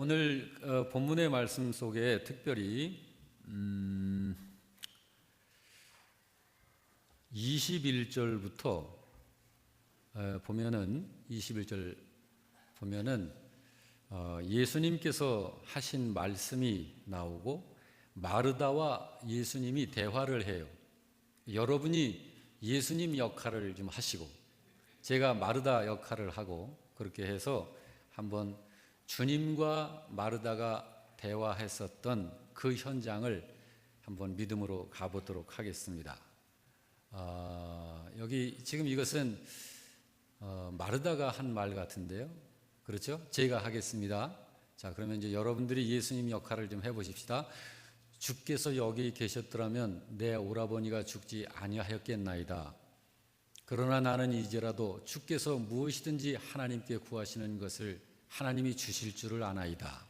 오늘 본문의 말씀 속에 특별히 21절부터 보면은 21절 보면은 예수님께서 하신 말씀이 나오고 마르다와 예수님이 대화를 해요. 여러분이 예수님 역할을 좀 하시고 제가 마르다 역할을 하고 그렇게 해서 한번 주님과 마르다가 대화했었던 그 현장을 한번 믿음으로 가보도록 하겠습니다. 여기 지금 이것은 마르다가 한 말 같은데요. 그렇죠? 제가 하겠습니다. 자, 그러면 이제 여러분들이 예수님 역할을 좀 해보십시다. 주께서 여기 계셨더라면 내 오라버니가 죽지 아니하였겠나이다. 그러나 나는 이제라도 주께서 무엇이든지 하나님께 구하시는 것을 하나님이 주실 줄을 아나이다.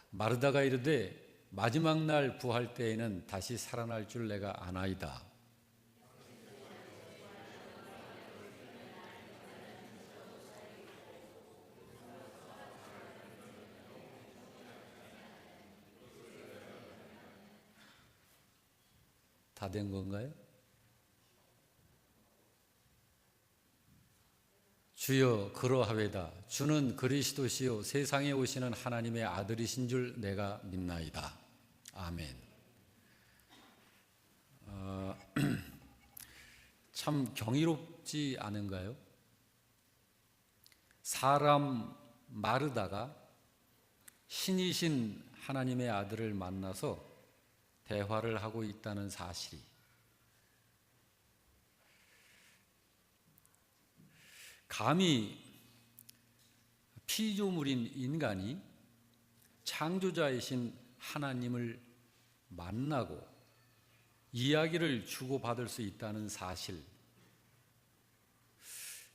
마르다가 이르되 마지막 날 부활 때에는 다시 살아날 줄 내가 아나이다. 다 된 건가요? 주여 그러하외다. 주는 그리스도시요 세상에 오시는 하나님의 아들이신 줄 내가 믿나이다. 아멘. 참 경이롭지 않은가요? 사람 마르다가 신이신 하나님의 아들을 만나서 대화를 하고 있다는 사실이 감히 피조물인 인간이 창조자이신 하나님을 만나고 이야기를 주고받을 수 있다는 사실,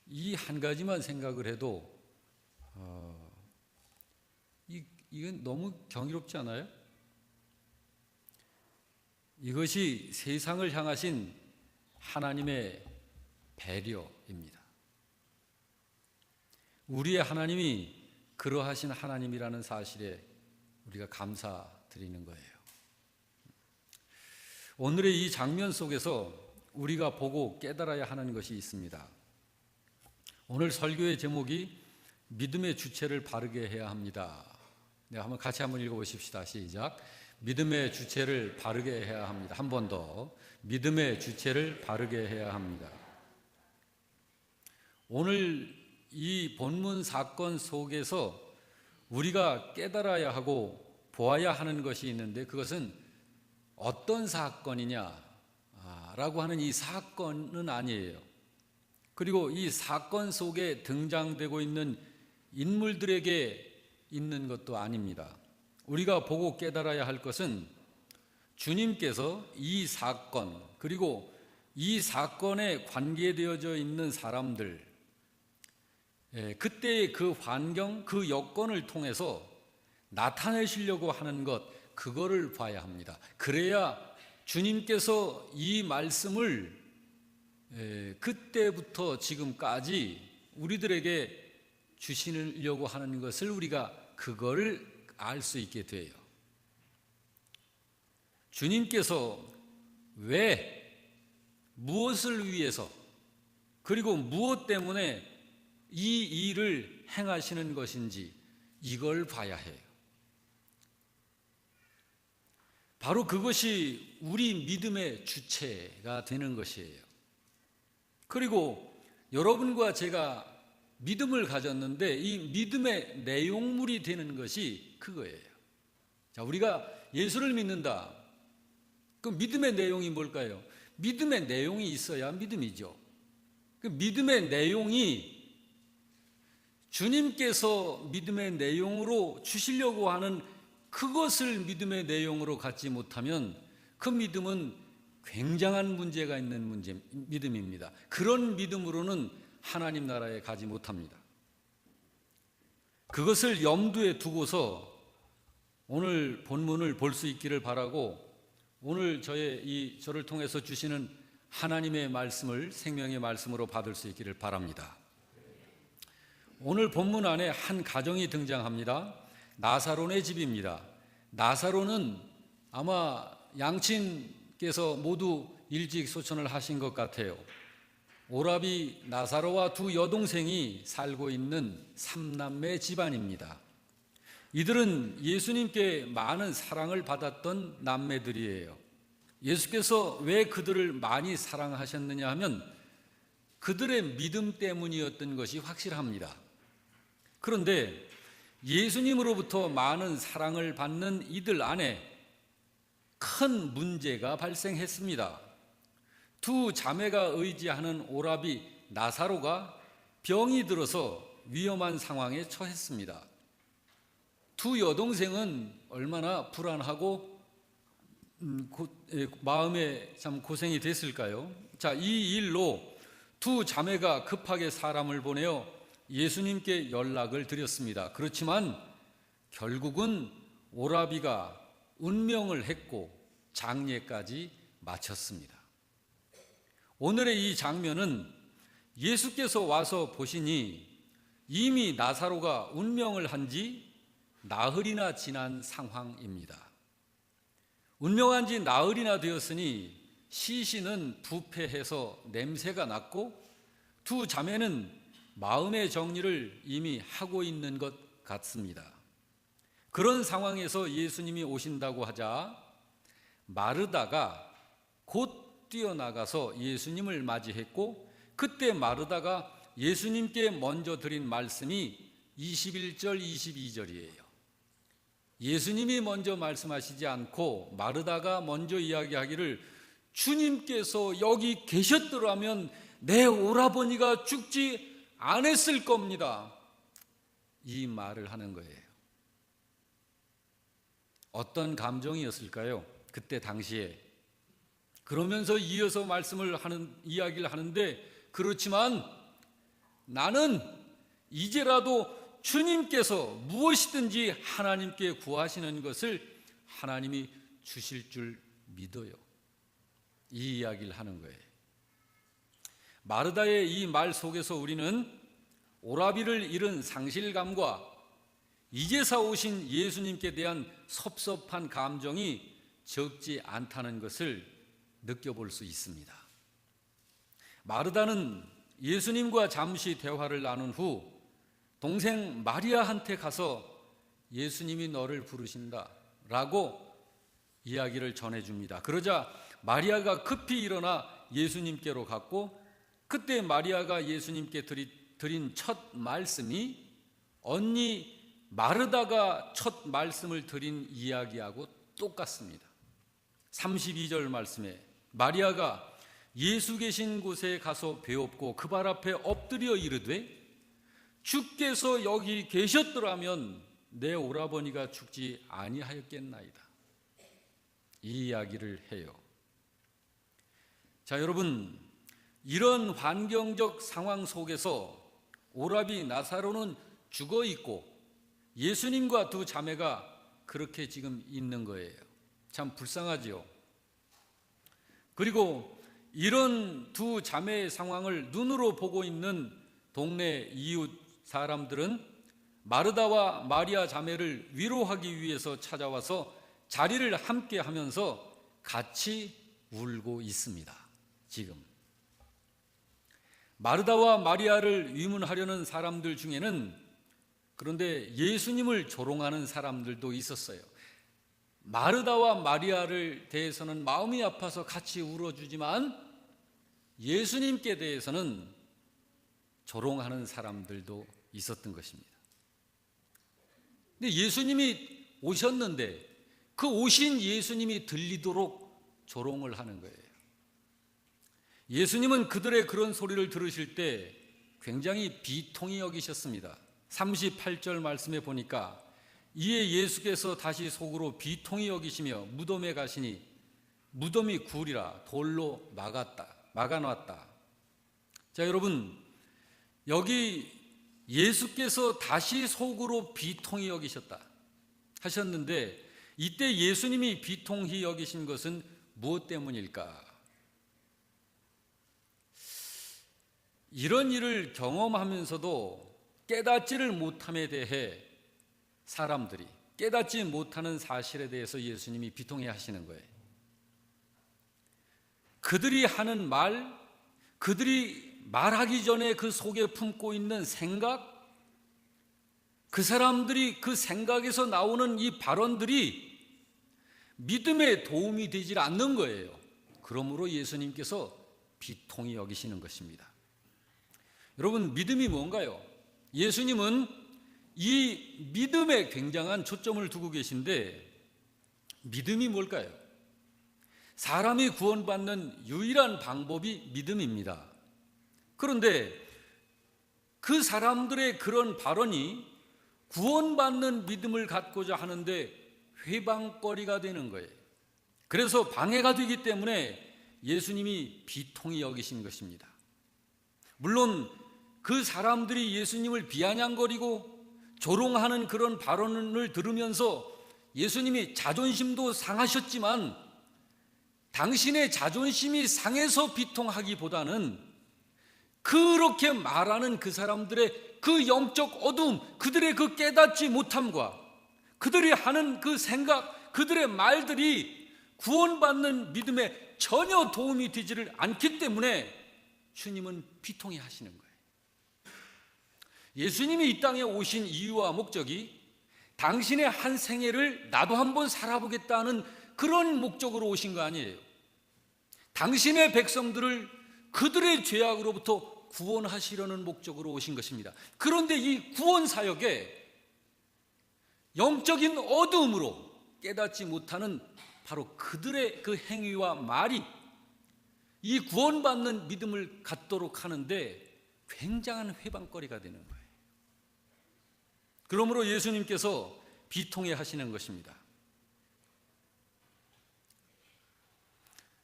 이 한 가지만 생각을 해도 이건 너무 경이롭지 않아요? 이것이 세상을 향하신 하나님의 배려입니다. 우리의 하나님이 그러하신 하나님이라는 사실에 우리가 감사드리는 거예요. 오늘의 이 장면 속에서 우리가 보고 깨달아야 하는 것이 있습니다. 오늘 설교의 제목이 믿음의 주체를 바르게 해야 합니다. 네, 한번 같이 한번 읽어보십시다. 시작. 믿음의 주체를 바르게 해야 합니다. 한 번 더. 믿음의 주체를 바르게 해야 합니다. 오늘 이 본문 사건 속에서 우리가 깨달아야 하고 보아야 하는 것이 있는데 그것은 어떤 사건이냐라고 하는 이 사건은 아니에요. 그리고 이 사건 속에 등장되고 있는 인물들에게 있는 것도 아닙니다. 우리가 보고 깨달아야 할 것은 주님께서 이 사건 그리고 이 사건에 관계되어져 있는 사람들, 그때의 그 환경, 그 여건을 통해서 나타내시려고 하는 것, 그거를 봐야 합니다. 그래야 주님께서 이 말씀을 그때부터 지금까지 우리들에게 주시려고 하는 것을 우리가 그거를 알 수 있게 돼요. 주님께서 왜, 무엇을 위해서, 그리고 무엇 때문에 이 일을 행하시는 것인지 이걸 봐야 해요. 바로 그것이 우리 믿음의 주체가 되는 것이에요. 그리고 여러분과 제가 믿음을 가졌는데 이 믿음의 내용물이 되는 것이 그거예요. 자, 우리가 예수를 믿는다. 그 믿음의 내용이 뭘까요? 믿음의 내용이 있어야 믿음이죠. 그 믿음의 내용이 주님께서 믿음의 내용으로 주시려고 하는 그것을 믿음의 내용으로 갖지 못하면 그 믿음은 굉장한 문제가 있는 믿음입니다. 그런 믿음으로는 하나님 나라에 가지 못합니다. 그것을 염두에 두고서 오늘 본문을 볼 수 있기를 바라고 오늘 저를 통해서 주시는 하나님의 말씀을 생명의 말씀으로 받을 수 있기를 바랍니다. 오늘 본문 안에 한 가정이 등장합니다. 나사로네 집입니다. 나사로는 아마 양친께서 모두 일찍 소천을 하신 것 같아요. 오라비 나사로와 두 여동생이 살고 있는 삼남매 집안입니다. 이들은 예수님께 많은 사랑을 받았던 남매들이에요. 예수께서 왜 그들을 많이 사랑하셨느냐 하면 그들의 믿음 때문이었던 것이 확실합니다. 그런데 예수님으로부터 많은 사랑을 받는 이들 안에 큰 문제가 발생했습니다. 두 자매가 의지하는 오라비 나사로가 병이 들어서 위험한 상황에 처했습니다. 두 여동생은 얼마나 불안하고 마음에 참 고생이 됐을까요? 자, 이 일로 두 자매가 급하게 사람을 보내어 예수님께 연락을 드렸습니다. 그렇지만 결국은 오라비가 운명을 했고 장례까지 마쳤습니다. 오늘의 이 장면은 예수께서 와서 보시니 이미 나사로가 운명을 한 지 나흘이나 지난 상황입니다. 운명한 지 나흘이나 되었으니 시신은 부패해서 냄새가 났고 두 자매는 마음의 정리를 이미 하고 있는 것 같습니다. 그런 상황에서 예수님이 오신다고 하자 마르다가 곧 뛰어나가서 예수님을 맞이했고 그때 마르다가 예수님께 먼저 드린 말씀이 21절, 22절이에요. 예수님이 먼저 말씀하시지 않고 마르다가 먼저 이야기하기를 주님께서 여기 계셨더라면 내 오라버니가 죽지 않았을 겁니다. 이 말을 하는 거예요. 어떤 감정이었을까요? 그때 당시에. 그러면서 이어서 이야기를 하는데 그렇지만 나는 이제라도 주님께서 무엇이든지 하나님께 구하시는 것을 하나님이 주실 줄 믿어요. 이 이야기를 하는 거예요. 마르다의 이 말 속에서 우리는 오라비를 잃은 상실감과 이제서 오신 예수님께 대한 섭섭한 감정이 적지 않다는 것을 느껴볼 수 있습니다. 마르다는 예수님과 잠시 대화를 나눈 후 동생 마리아한테 가서 예수님이 너를 부르신다 라고 이야기를 전해줍니다. 그러자 마리아가 급히 일어나 예수님께로 갔고 그때 마리아가 예수님께 드린 첫 말씀이 언니 마르다가 첫 말씀을 드린 이야기하고 똑같습니다. 32절 말씀에 마리아가 예수 계신 곳에 가서 배웠고 그 발 앞에 엎드려 이르되 주께서 여기 계셨더라면 내 오라버니가 죽지 아니하였겠나이다. 이 이야기를 해요. 자, 여러분, 이런 환경적 상황 속에서 오라비 나사로는 죽어 있고 예수님과 두 자매가 그렇게 지금 있는 거예요. 참 불쌍하지요. 그리고 이런 두 자매의 상황을 눈으로 보고 있는 동네 이웃 사람들은 마르다와 마리아 자매를 위로하기 위해서 찾아와서 자리를 함께 하면서 같이 울고 있습니다. 지금 마르다와 마리아를 위문하려는 사람들 중에는 그런데 예수님을 조롱하는 사람들도 있었어요. 마르다와 마리아를 대해서는 마음이 아파서 같이 울어주지만 예수님께 대해서는 조롱하는 사람들도 있었던 것입니다. 근데 예수님이 오셨는데 그 오신 예수님이 들리도록 조롱을 하는 거예요. 예수님은 그들의 그런 소리를 들으실 때 굉장히 비통히 여기셨습니다. 38절 말씀에 보니까 이에 예수께서 다시 속으로 비통히 여기시며 무덤에 가시니 무덤이 굴이라 돌로 막아놨다. 자, 여러분, 여기 예수께서 다시 속으로 비통히 여기셨다 하셨는데 이때 예수님이 비통히 여기신 것은 무엇 때문일까? 이런 일을 경험하면서도 깨닫지를 못함에 대해 사람들이 깨닫지 못하는 사실에 대해서 예수님이 비통해 하시는 거예요. 그들이 하는 말, 그들이 말하기 전에 그 속에 품고 있는 생각, 그 사람들이 그 생각에서 나오는 이 발언들이 믿음에 도움이 되질 않는 거예요. 그러므로 예수님께서 비통히 여기시는 것입니다. 여러분, 믿음이 뭔가요? 예수님은 이 믿음에 굉장한 초점을 두고 계신데, 믿음이 뭘까요? 사람이 구원받는 유일한 방법이 믿음입니다. 그런데 그 사람들의 그런 발언이 구원받는 믿음을 갖고자 하는데 회방거리가 되는 거예요. 그래서 방해가 되기 때문에 예수님이 비통히 여기신 것입니다. 물론 그 사람들이 예수님을 비아냥거리고 조롱하는 그런 발언을 들으면서 예수님이 자존심도 상하셨지만, 당신의 자존심이 상해서 비통하기보다는 그렇게 말하는 그 사람들의 그 영적 어두움, 그들의 그 깨닫지 못함과 그들이 하는 그 생각, 그들의 말들이 구원받는 믿음에 전혀 도움이 되지를 않기 때문에 주님은 비통해 하시는 거예요. 예수님이 이 땅에 오신 이유와 목적이 당신의 한 생애를 나도 한번 살아보겠다는 그런 목적으로 오신 거 아니에요. 당신의 백성들을 그들의 죄악으로부터 구원하시려는 목적으로 오신 것입니다. 그런데 이 구원 사역에 영적인 어두움으로 깨닫지 못하는 바로 그들의 그 행위와 말이 이 구원받는 믿음을 갖도록 하는데 굉장한 회방거리가 되는 거예요. 그러므로 예수님께서 비통해 하시는 것입니다.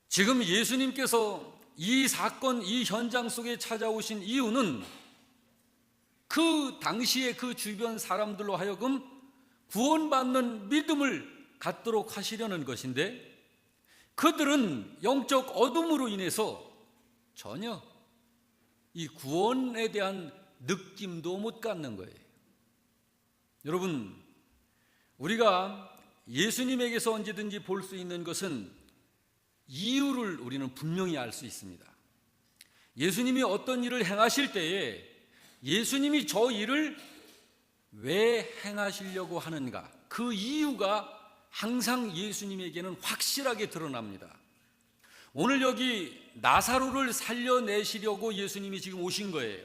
지금 예수님께서 이 사건, 이 현장 속에 찾아오신 이유는 그 당시에 그 주변 사람들로 하여금 구원받는 믿음을 갖도록 하시려는 것인데, 그들은 영적 어둠으로 인해서 전혀 이 구원에 대한 느낌도 못 갖는 거예요. 여러분, 우리가 예수님에게서 언제든지 볼 수 있는 것은 이유를 우리는 분명히 알 수 있습니다. 예수님이 어떤 일을 행하실 때에 예수님이 저 일을 왜 행하시려고 하는가, 그 이유가 항상 예수님에게는 확실하게 드러납니다. 오늘 여기 나사로를 살려내시려고 예수님이 지금 오신 거예요.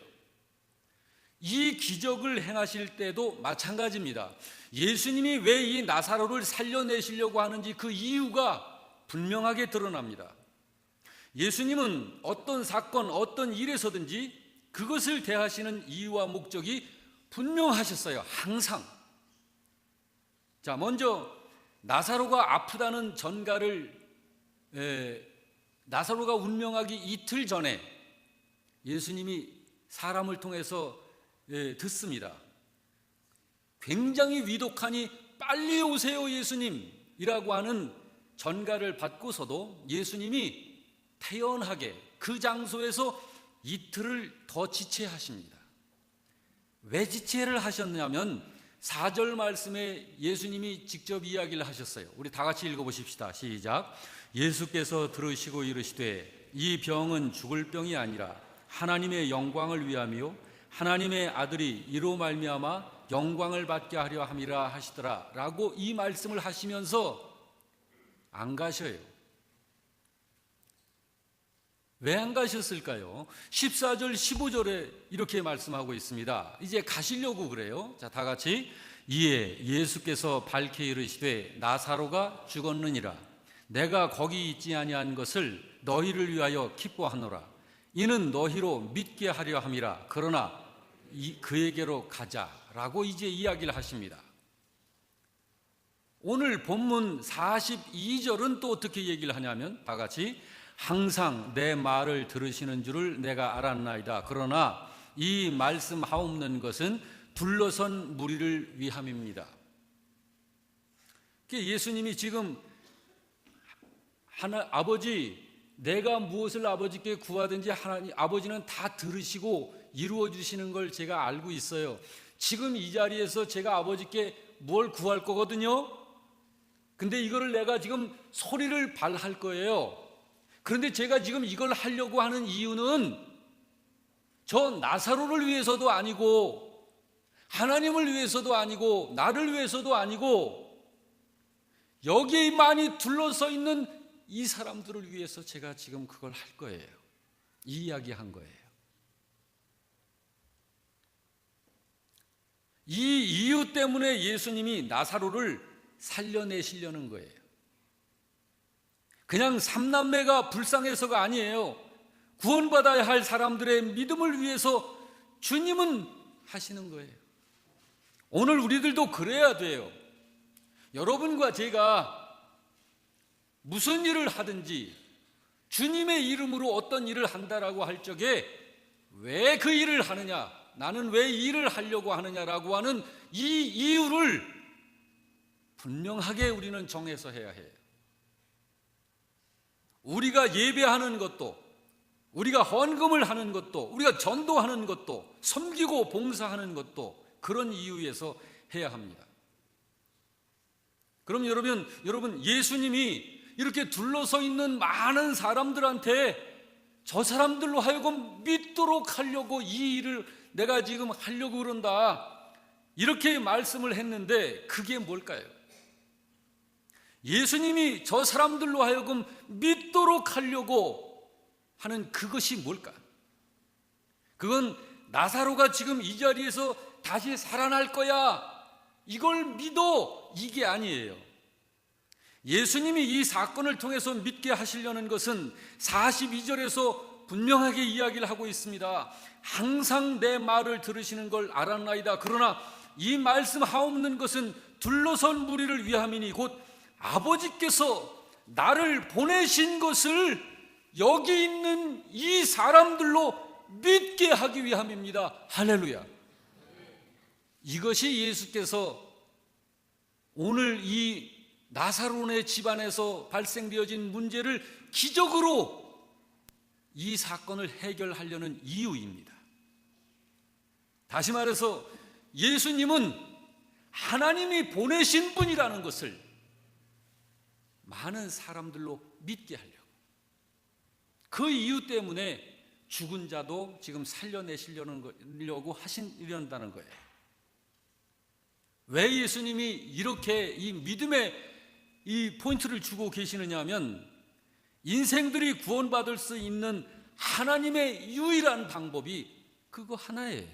이 기적을 행하실 때도 마찬가지입니다. 예수님이 왜 이 나사로를 살려내시려고 하는지 그 이유가 분명하게 드러납니다. 예수님은 어떤 사건, 어떤 일에서든지 그것을 대하시는 이유와 목적이 분명하셨어요. 항상. 자, 먼저 나사로가 아프다는 전가를 나사로가 운명하기 이틀 전에 예수님이 사람을 통해서 듣습니다. 굉장히 위독하니 빨리 오세요 예수님이라고 하는 전가를 받고서도 예수님이 태연하게 그 장소에서 이틀을 더 지체하십니다. 왜 지체를 하셨냐면 4절 말씀에 예수님이 직접 이야기를 하셨어요. 우리 다 같이 읽어보십시다. 시작. 예수께서 들으시고 이르시되 이 병은 죽을 병이 아니라 하나님의 영광을 위함이요 하나님의 아들이 이로 말미암아 영광을 받게 하려 함이라 하시더라 라고 이 말씀을 하시면서 안 가셔요. 왜 안 가셨을까요? 14절 15절에 이렇게 말씀하고 있습니다. 이제 가시려고 그래요. 자, 다 같이. 이에 예수께서 밝히 이르시되 나사로가 죽었느니라. 내가 거기 있지 아니한 것을 너희를 위하여 기뻐하노라. 이는 너희로 믿게 하려 함이라. 그러나 그에게로 가자라고 이제 이야기를 하십니다. 오늘 본문 42절은 또 어떻게 얘기를 하냐면 다 같이. 항상 내 말을 들으시는 줄을 내가 알았나이다. 그러나 이 말씀하옵는 것은 둘러선 무리를 위함입니다. 예수님이 지금 아버지 내가 무엇을 아버지께 구하든지 하나님 아버지는 다 들으시고 이루어 주시는 걸 제가 알고 있어요. 지금 이 자리에서 제가 아버지께 뭘 구할 거거든요. 근데 이거를 내가 지금 소리를 발할 거예요. 그런데 제가 지금 이걸 하려고 하는 이유는 저 나사로를 위해서도 아니고 하나님을 위해서도 아니고 나를 위해서도 아니고 여기에 많이 둘러서 있는 이 사람들을 위해서 제가 지금 그걸 할 거예요. 이 이야기 한 거예요. 이 이유 때문에 예수님이 나사로를 살려내시려는 거예요. 그냥 삼남매가 불쌍해서가 아니에요. 구원받아야 할 사람들의 믿음을 위해서 주님은 하시는 거예요. 오늘 우리들도 그래야 돼요. 여러분과 제가 무슨 일을 하든지 주님의 이름으로 어떤 일을 한다라고 할 적에 왜 그 일을 하느냐, 나는 왜 이 일을 하려고 하느냐라고 하는 이 이유를 분명하게 우리는 정해서 해야 해요. 우리가 예배하는 것도, 우리가 헌금을 하는 것도, 우리가 전도하는 것도, 섬기고 봉사하는 것도 그런 이유에서 해야 합니다. 그럼 여러분 예수님이 이렇게 둘러서 있는 많은 사람들한테 저 사람들로 하여금 믿도록 하려고 이 일을 내가 지금 하려고 그런다, 이렇게 말씀을 했는데 그게 뭘까요? 예수님이 저 사람들로 하여금 믿도록 하려고 하는 그것이 뭘까? 그건 나사로가 지금 이 자리에서 다시 살아날 거야, 이걸 믿어, 이게 아니에요. 예수님이 이 사건을 통해서 믿게 하시려는 것은 42절에서 분명하게 이야기를 하고 있습니다. 항상 내 말을 들으시는 걸 알았나이다. 그러나 이 말씀 하옵는 것은 둘러선 무리를 위함이니 곧 아버지께서 나를 보내신 것을 여기 있는 이 사람들로 믿게 하기 위함입니다. 할렐루야. 이것이 예수께서 오늘 이 나사로네 집안에서 발생되어진 문제를 기적으로 이 사건을 해결하려는 이유입니다. 다시 말해서 예수님은 하나님이 보내신 분이라는 것을 많은 사람들로 믿게 하려고, 그 이유 때문에 죽은 자도 지금 살려내시려고 하시려는 거예요. 왜 예수님이 이렇게 이 믿음의 이 포인트를 주고 계시느냐 하면, 인생들이 구원받을 수 있는 하나님의 유일한 방법이 그거 하나예요.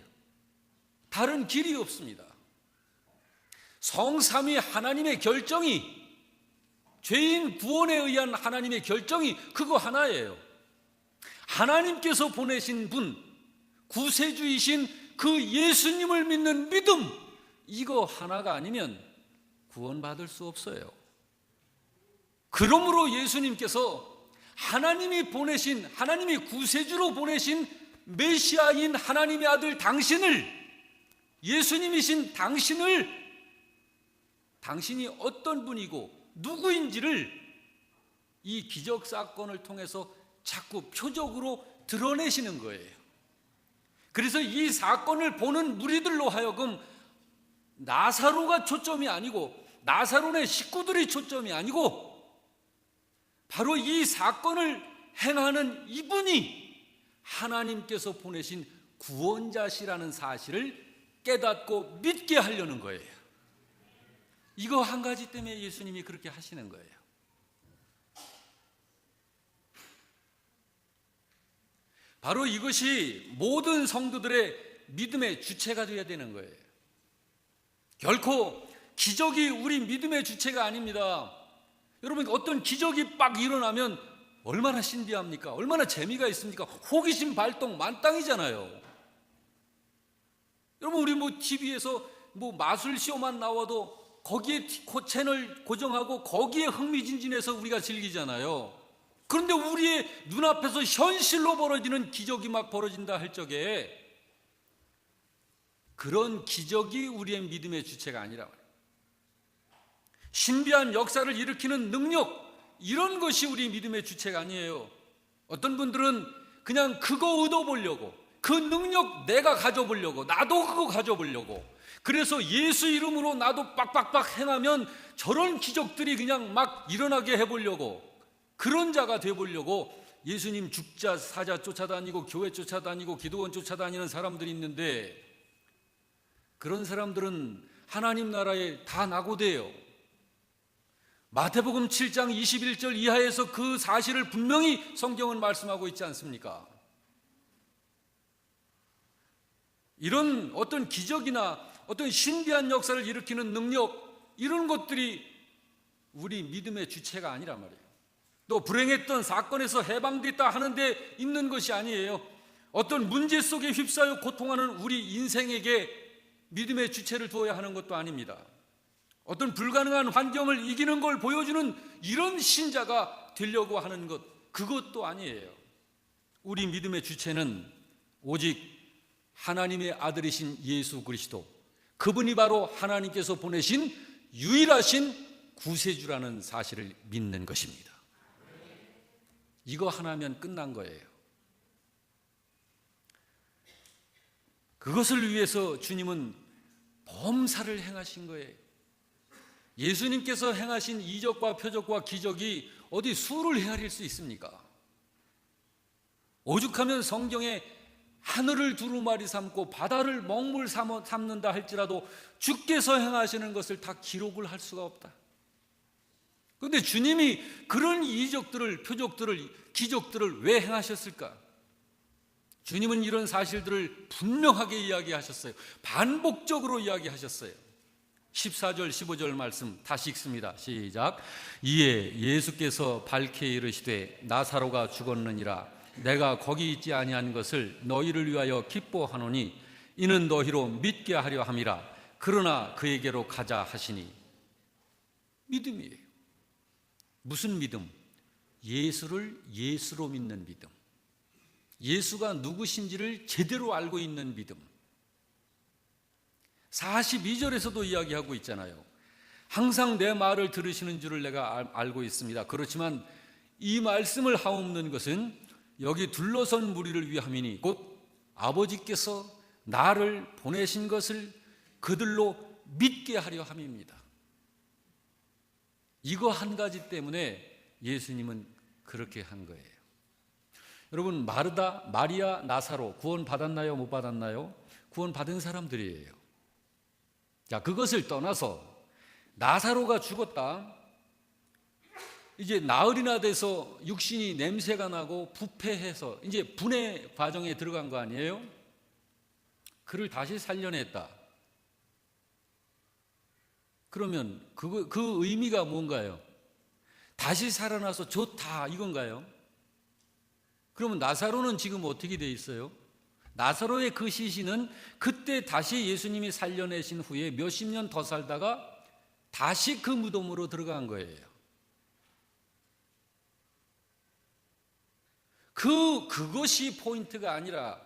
다른 길이 없습니다. 성삼위 하나님의 결정이, 죄인 구원에 의한 하나님의 결정이 그거 하나예요. 하나님께서 보내신 분, 구세주이신 그 예수님을 믿는 믿음, 이거 하나가 아니면 구원받을 수 없어요. 그러므로 예수님께서 하나님이 보내신, 하나님이 구세주로 보내신 메시아인 하나님의 아들 당신을, 예수님이신 당신을, 당신이 어떤 분이고 누구인지를 이 기적 사건을 통해서 자꾸 표적으로 드러내시는 거예요. 그래서 이 사건을 보는 무리들로 하여금 나사로가 초점이 아니고, 나사로네 식구들이 초점이 아니고, 바로 이 사건을 행하는 이분이 하나님께서 보내신 구원자시라는 사실을 깨닫고 믿게 하려는 거예요. 이거 한 가지 때문에 예수님이 그렇게 하시는 거예요. 바로 이것이 모든 성도들의 믿음의 주체가 되어야 되는 거예요. 결코 기적이 우리 믿음의 주체가 아닙니다. 여러분, 어떤 기적이 빡 일어나면 얼마나 신비합니까? 얼마나 재미가 있습니까? 호기심 발동 만땅이잖아요. 여러분, 우리 TV에서 마술 쇼만 나와도 거기에 채널 고정하고 거기에 흥미진진해서 우리가 즐기잖아요. 그런데 우리의 눈앞에서 현실로 벌어지는 기적이 막 벌어진다 할 적에 그런 기적이 우리의 믿음의 주체가 아니라 말이에요. 신비한 역사를 일으키는 능력, 이런 것이 우리 믿음의 주체가 아니에요. 어떤 분들은 그냥 그거 얻어보려고, 그 능력 내가 가져보려고, 나도 그거 가져보려고, 그래서 예수 이름으로 나도 빡빡빡 행하면 저런 기적들이 그냥 막 일어나게 해보려고, 그런 자가 되보려고 예수님 죽자 사자 쫓아다니고 교회 쫓아다니고 기도원 쫓아다니는 사람들이 있는데, 그런 사람들은 하나님 나라에 다 낙오돼요. 마태복음 7장 21절 이하에서 그 사실을 분명히 성경은 말씀하고 있지 않습니까? 이런 어떤 기적이나 어떤 신비한 역사를 일으키는 능력, 이런 것들이 우리 믿음의 주체가 아니란 말이에요. 또 불행했던 사건에서 해방됐다 하는데 있는 것이 아니에요. 어떤 문제 속에 휩싸여 고통하는 우리 인생에게 믿음의 주체를 두어야 하는 것도 아닙니다. 어떤 불가능한 환경을 이기는 걸 보여주는 이런 신자가 되려고 하는 것, 그것도 아니에요. 우리 믿음의 주체는 오직 하나님의 아들이신 예수 그리스도, 그분이 바로 하나님께서 보내신 유일하신 구세주라는 사실을 믿는 것입니다. 이거 하나면 끝난 거예요. 그것을 위해서 주님은 범사를 행하신 거예요. 예수님께서 행하신 이적과 표적과 기적이 어디 수를 헤아릴 수 있습니까? 오죽하면 성경에 하늘을 두루마리 삼고 바다를 먹물 삼는다 할지라도 주께서 행하시는 것을 다 기록을 할 수가 없다. 그런데 주님이 그런 이적들을, 표적들을, 기적들을 왜 행하셨을까? 주님은 이런 사실들을 분명하게 이야기하셨어요. 반복적으로 이야기하셨어요. 14절 15절 말씀 다시 읽습니다. 시작. 이에 예수께서 밝게 이르시되 나사로가 죽었느니라. 내가 거기 있지 아니한 것을 너희를 위하여 기뻐하노니 이는 너희로 믿게 하려 함이라. 그러나 그에게로 가자 하시니. 믿음이에요. 무슨 믿음? 예수를 예수로 믿는 믿음. 예수가 누구신지를 제대로 알고 있는 믿음. 42절에서도 이야기하고 있잖아요. 항상 내 말을 들으시는 줄을 내가 알고 있습니다. 그렇지만 이 말씀을 하옵는 것은 여기 둘러선 무리를 위함이니 곧 아버지께서 나를 보내신 것을 그들로 믿게 하려 함입니다. 이거 한 가지 때문에 예수님은 그렇게 한 거예요. 여러분, 마르다, 마리아, 나사로 구원 받았나요? 못 받았나요? 구원 받은 사람들이에요. 자, 그것을 떠나서 나사로가 죽었다. 이제 나흘이나 돼서 육신이 냄새가 나고 부패해서 이제 분해 과정에 들어간 거 아니에요? 그를 다시 살려냈다. 그러면 그 의미가 뭔가요? 다시 살아나서 좋다 이건가요? 그러면 나사로는 지금 어떻게 돼 있어요? 나사로의 그 시신은 그때 다시 예수님이 살려내신 후에 몇십 년 더 살다가 다시 그 무덤으로 들어간 거예요. 그것이 포인트가 아니라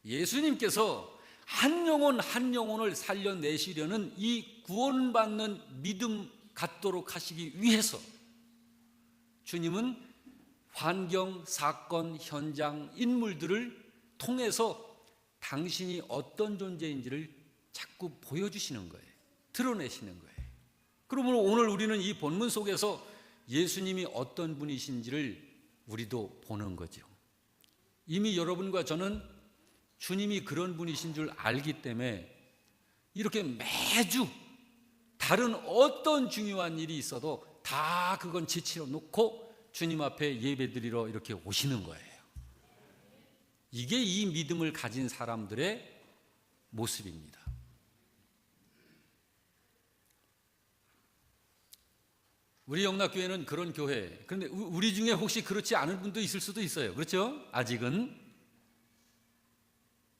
예수님께서 한 영혼 한 영혼을 살려내시려는 이 구원받는 믿음 갖도록 하시기 위해서 주님은 환경, 사건, 현장, 인물들을 통해서 당신이 어떤 존재인지를 자꾸 보여주시는 거예요. 드러내시는 거예요. 그러므로 오늘 우리는 이 본문 속에서 예수님이 어떤 분이신지를 우리도 보는 거죠. 이미 여러분과 저는 주님이 그런 분이신 줄 알기 때문에 이렇게 매주 다른 어떤 중요한 일이 있어도 다 그건 지치러 놓고 주님 앞에 예배드리러 이렇게 오시는 거예요. 이게 이 믿음을 가진 사람들의 모습입니다. 우리 영락교회는 그런 교회. 그런데 우리 중에 혹시 그렇지 않은 분도 있을 수도 있어요. 그렇죠? 아직은.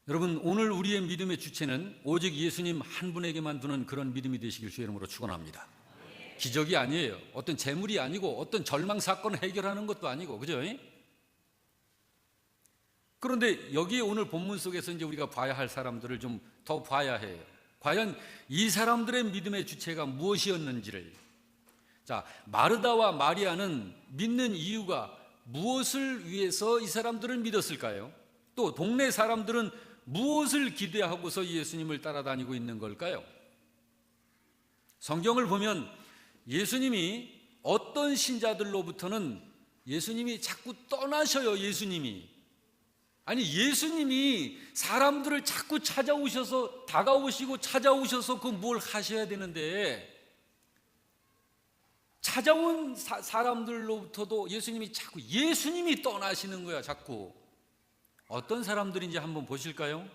여러분, 오늘 우리의 믿음의 주체는 오직 예수님 한 분에게만 두는 그런 믿음이 되시길 주의 이름으로 축원합니다. 기적이 아니에요. 어떤 재물이 아니고 어떤 절망 사건을 해결하는 것도 아니고, 그죠? 그런데 여기 오늘 본문 속에서 이제 우리가 봐야 할 사람들을 좀 더 봐야 해요. 과연 이 사람들의 믿음의 주체가 무엇이었는지를. 자, 마르다와 마리아는 믿는 이유가 무엇을 위해서 이 사람들은 믿었을까요? 또 동네 사람들은 무엇을 기대하고서 예수님을 따라다니고 있는 걸까요? 성경을 보면 예수님이 어떤 신자들로부터는 예수님이 자꾸 떠나셔요. 예수님이 사람들을 자꾸 찾아오셔서 다가오시고 찾아오셔서 그 뭘 하셔야 되는데 찾아온 사람들로부터도 예수님이 떠나시는 거야. 자꾸 어떤 사람들인지 한번 보실까요?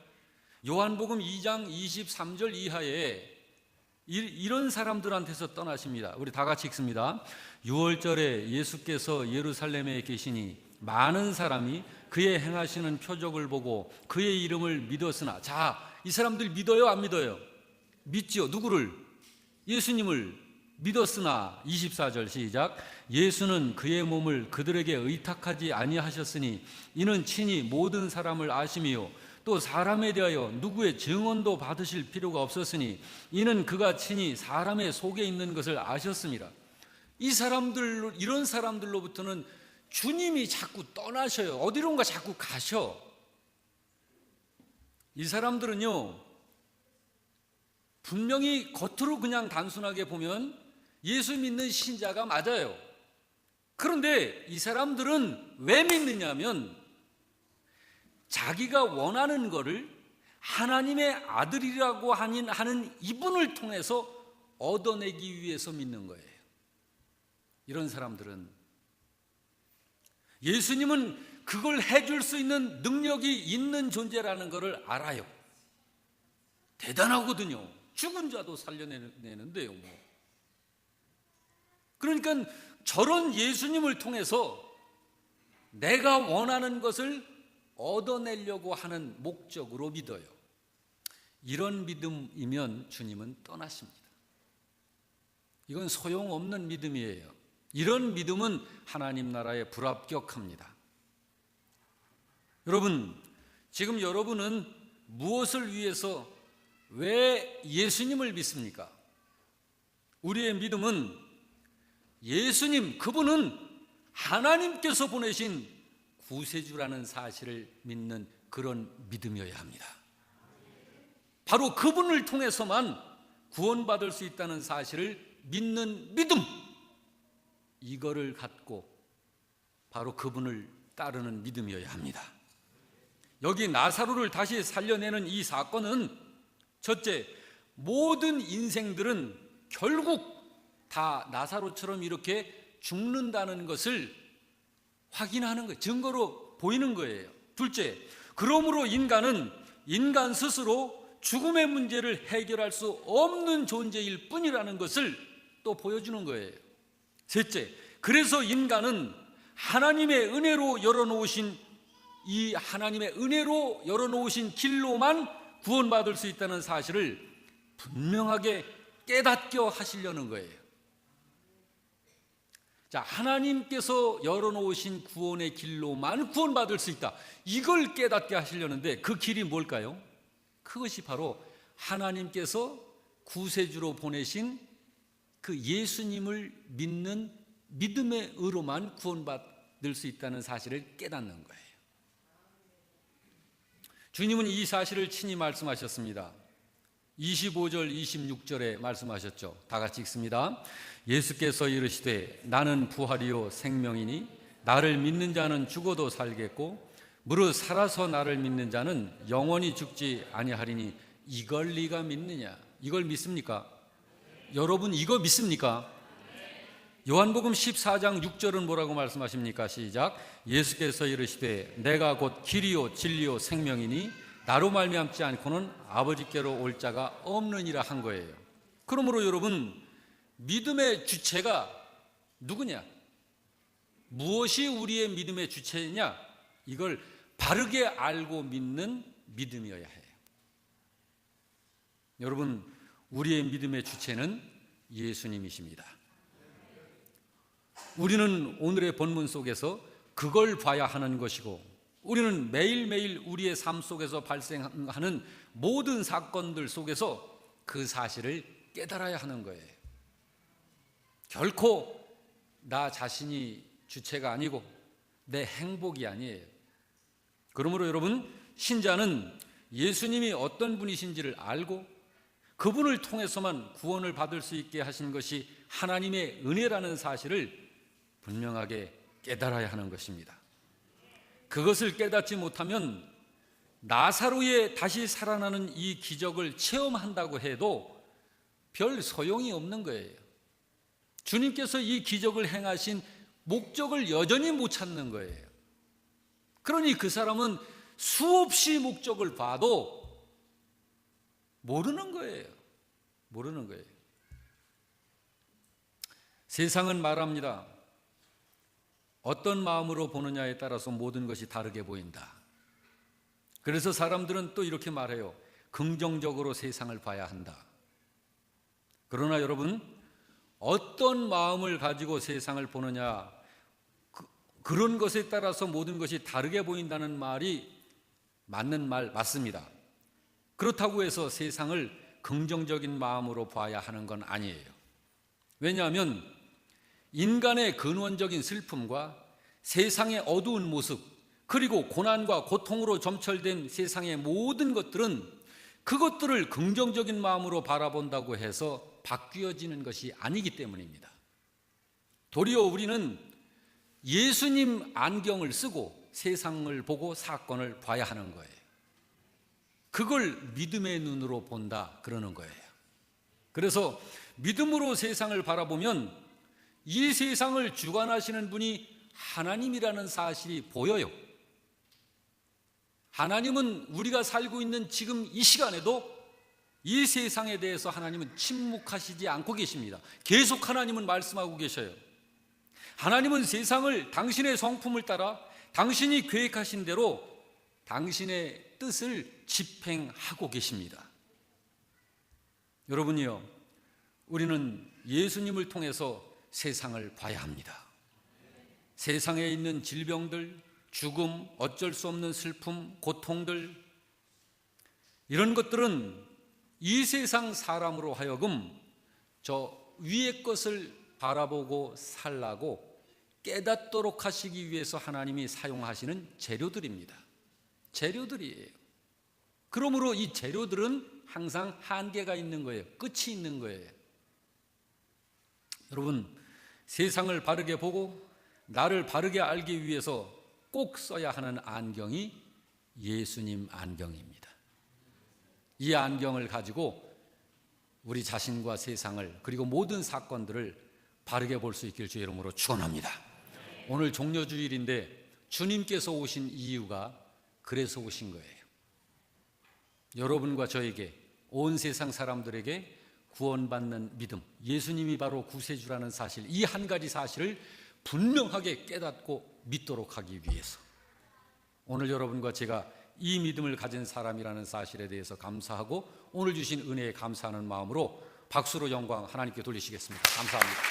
요한복음 2장 23절 이하에 이런 사람들한테서 떠나십니다. 우리 다 같이 읽습니다. 6월절에 예수께서 예루살렘에 계시니 많은 사람이 그의 행하시는 표적을 보고 그의 이름을 믿었으나, 자, 이 사람들 믿어요, 안 믿어요? 믿죠. 누구를? 예수님을 믿었으나. 24절 시작. 예수는 그의 몸을 그들에게 의탁하지 아니하셨으니 이는 친히 모든 사람을 아심이요 또 사람에 대하여 누구의 증언도 받으실 필요가 없었으니 이는 그가 친히 사람의 속에 있는 것을 아셨습니다. 이런 사람들로부터는 주님이 자꾸 떠나셔요. 어디론가 자꾸 가셔. 이 사람들은요, 분명히 겉으로 그냥 단순하게 보면 예수 믿는 신자가 맞아요. 그런데 이 사람들은 왜 믿느냐면 자기가 원하는 것을 하나님의 아들이라고 하는 이분을 통해서 얻어내기 위해서 믿는 거예요. 이런 사람들은 예수님은 그걸 해줄 수 있는 능력이 있는 존재라는 것을 알아요. 대단하거든요. 죽은 자도 살려내는데요. 그러니까 저런 예수님을 통해서 내가 원하는 것을 얻어내려고 하는 목적으로 믿어요. 이런 믿음이면 주님은 떠나십니다. 이건 소용없는 믿음이에요. 이런 믿음은 하나님 나라에 불합격합니다. 여러분, 지금 여러분은 무엇을 위해서 왜 예수님을 믿습니까? 우리의 믿음은 예수님, 그분은 하나님께서 보내신 구세주라는 사실을 믿는 그런 믿음이어야 합니다. 바로 그분을 통해서만 구원받을 수 있다는 사실을 믿는 믿음, 이거를 갖고 바로 그분을 따르는 믿음이어야 합니다. 여기 나사로를 다시 살려내는 이 사건은 첫째, 모든 인생들은 결국 다 나사로처럼 이렇게 죽는다는 것을 확인하는 거예요. 증거로 보이는 거예요. 둘째, 그러므로 인간은 인간 스스로 죽음의 문제를 해결할 수 없는 존재일 뿐이라는 것을 또 보여주는 거예요. 셋째, 그래서 인간은 하나님의 은혜로 열어놓으신 길로만 구원받을 수 있다는 사실을 분명하게 깨닫게 하시려는 거예요. 자, 하나님께서 열어놓으신 구원의 길로만 구원받을 수 있다. 이걸 깨닫게 하시려는데 그 길이 뭘까요? 그것이 바로 하나님께서 구세주로 보내신 그 예수님을 믿는 믿음의 의로만 구원받을 수 있다는 사실을 깨닫는 거예요. 주님은 이 사실을 친히 말씀하셨습니다. 25절 26절에 말씀하셨죠. 다 같이 읽습니다. 예수께서 이르시되 나는 부활이요 생명이니 나를 믿는 자는 죽어도 살겠고 무릇 살아서 나를 믿는 자는 영원히 죽지 아니하리니 이걸 네가 믿느냐? 이걸 믿습니까? 여러분 이거 믿습니까? 요한복음 14장 6절은 뭐라고 말씀하십니까? 시작. 예수께서 이르시되 내가 곧 길이요 진리요 생명이니 나로 말미암지 않고는 아버지께로 올 자가 없느니라 한 거예요. 그러므로 여러분, 믿음의 주체가 누구냐? 무엇이 우리의 믿음의 주체냐? 이걸 바르게 알고 믿는 믿음이어야 해요. 여러분, 우리의 믿음의 주체는 예수님이십니다. 우리는 오늘의 본문 속에서 그걸 봐야 하는 것이고, 우리는 매일매일 우리의 삶 속에서 발생하는 모든 사건들 속에서 그 사실을 깨달아야 하는 거예요. 결코 나 자신이 주체가 아니고 내 행복이 아니에요. 그러므로 여러분, 신자는 예수님이 어떤 분이신지를 알고 그분을 통해서만 구원을 받을 수 있게 하신 것이 하나님의 은혜라는 사실을 분명하게 깨달아야 하는 것입니다. 그것을 깨닫지 못하면 나사로의 다시 살아나는 이 기적을 체험한다고 해도 별 소용이 없는 거예요. 주님께서 이 기적을 행하신 목적을 여전히 못 찾는 거예요. 그러니 그 사람은 수없이 목적을 봐도 모르는 거예요. 모르는 거예요. 세상은 말합니다. 어떤 마음으로 보느냐에 따라서 모든 것이 다르게 보인다. 그래서 사람들은 또 이렇게 말해요. 긍정적으로 세상을 봐야 한다. 그러나 여러분, 어떤 마음을 가지고 세상을 보느냐, 그런 것에 따라서 모든 것이 다르게 보인다는 말이 맞는 말 맞습니다. 그렇다고 해서 세상을 긍정적인 마음으로 봐야 하는 건 아니에요. 왜냐하면 인간의 근원적인 슬픔과 세상의 어두운 모습, 그리고 고난과 고통으로 점철된 세상의 모든 것들은 그것들을 긍정적인 마음으로 바라본다고 해서 바뀌어지는 것이 아니기 때문입니다. 도리어 우리는 예수님 안경을 쓰고 세상을 보고 사건을 봐야 하는 거예요. 그걸 믿음의 눈으로 본다 그러는 거예요. 그래서 믿음으로 세상을 바라보면 이 세상을 주관하시는 분이 하나님이라는 사실이 보여요. 하나님은 우리가 살고 있는 지금 이 시간에도 이 세상에 대해서 하나님은 침묵하시지 않고 계십니다. 계속 하나님은 말씀하고 계셔요. 하나님은 세상을 당신의 성품을 따라 당신이 계획하신 대로 당신의 뜻을 집행하고 계십니다. 여러분이요, 우리는 예수님을 통해서 세상을 봐야 합니다. 세상에 있는 질병들, 죽음, 어쩔 수 없는 슬픔, 고통들, 이런 것들은 이 세상 사람으로 하여금 저 위의 것을 바라보고 살라고 깨닫도록 하시기 위해서 하나님이 사용하시는 재료들입니다. 재료들이에요. 그러므로 이 재료들은 항상 한계가 있는 거예요. 끝이 있는 거예요. 여러분, 세상을 바르게 보고 나를 바르게 알기 위해서 꼭 써야 하는 안경이 예수님 안경입니다. 이 안경을 가지고 우리 자신과 세상을, 그리고 모든 사건들을 바르게 볼 수 있길 주의 이름으로 축원합니다. 오늘 종려주일인데 주님께서 오신 이유가 그래서 오신 거예요. 여러분과 저에게, 온 세상 사람들에게 구원받는 믿음, 예수님이 바로 구세주라는 사실, 이 한 가지 사실을 분명하게 깨닫고 믿도록 하기 위해서 오늘 여러분과 제가 이 믿음을 가진 사람이라는 사실에 대해서 감사하고 오늘 주신 은혜에 감사하는 마음으로 박수로 영광 하나님께 돌리시겠습니다. 감사합니다.